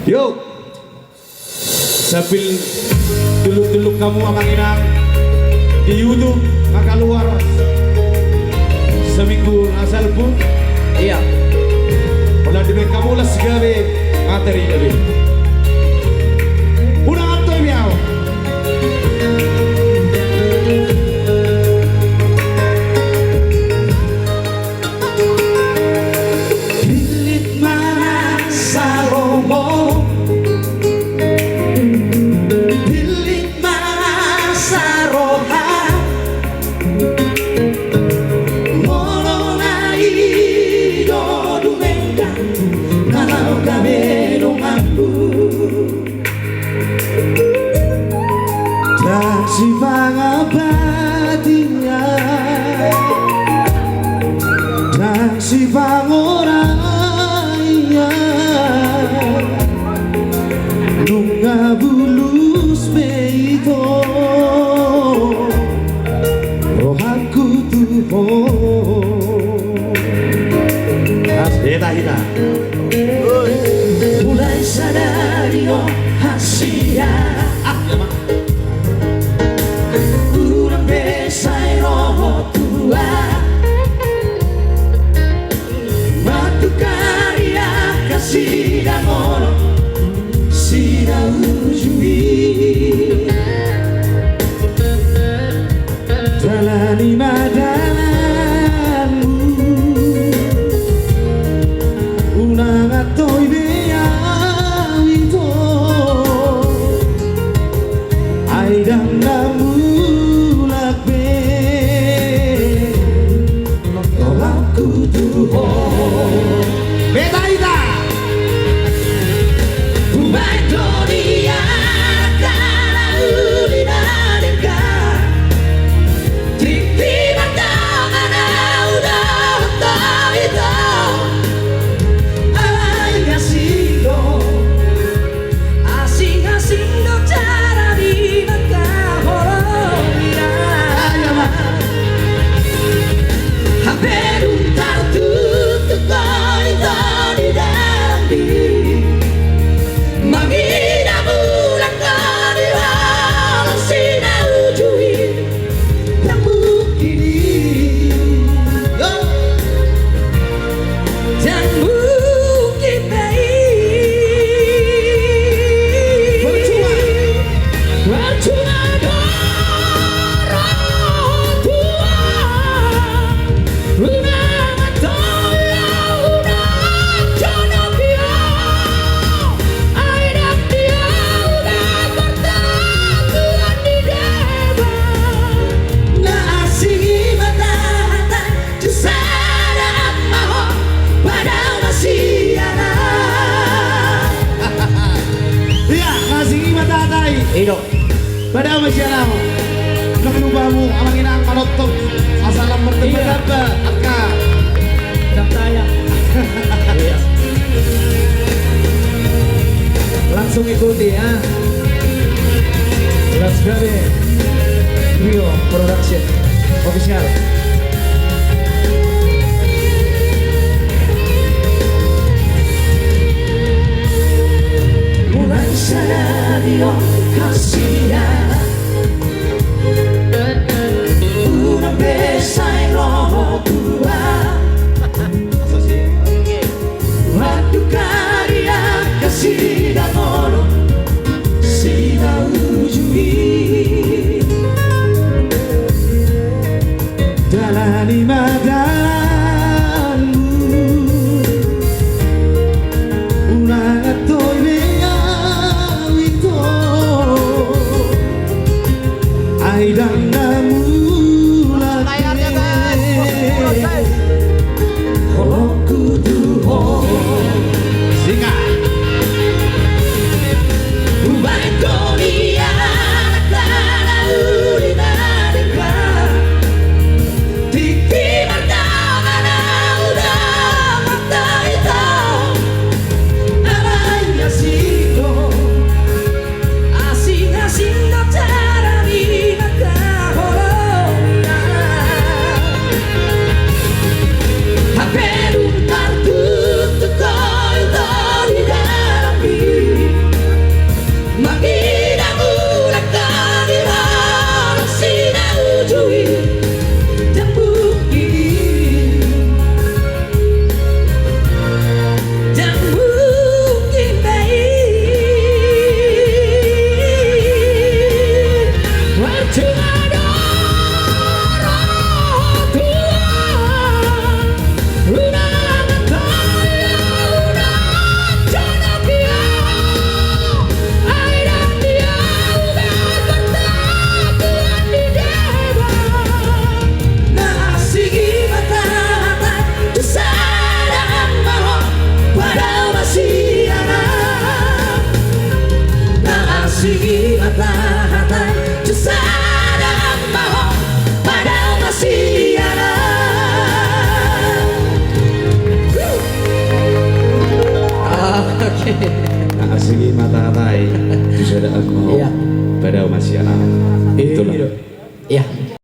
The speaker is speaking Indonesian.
Yuk, sambil dulu kamu amanginang di YouTube maka luar seminggu asal pun iya ulah demi kamu lah segala materi ini udah ngantuk biau bilik mana saromo bilik mana saroha si pangabadinya dan si pangoraya nunga bulus beito oh aku tuh kita mulai sadari oh hasia jalani madalanmu unang ato'y biyawito ay damdamulak ben kau aku tuhoy beta ita Umaitoria kala ulina dengka Tripti matangana udah tahu itu Ay asing do cara di Bolivia hampir untar tutup kau di dalam diri Magina bulan kali walau sina ujui yang mungkin yang mungkin baik percuma dorong tua unang atoya unang jodoh dia aida dia udah bertatuan di dewa na asing mata-mata jusada maho padahal masih ada iya asing mata-matai Ido padahal masih ada ngelubamu amanginang manotok asalam bertemu dapat akka udah tayang iya langsung ikuti ya Let's go Trio Production Official mulai sadari oh kasihan unang besay roho tua waktu karya kasih dan olo sina ujui jalani madalanmu unang ato'y biyawito Sigi mata-hata Cesada mau Padahal masih ada Oke. Asigi mata-hatai. Bisa ada aku. Iya. Padahal masih anak. Itulah. Iya.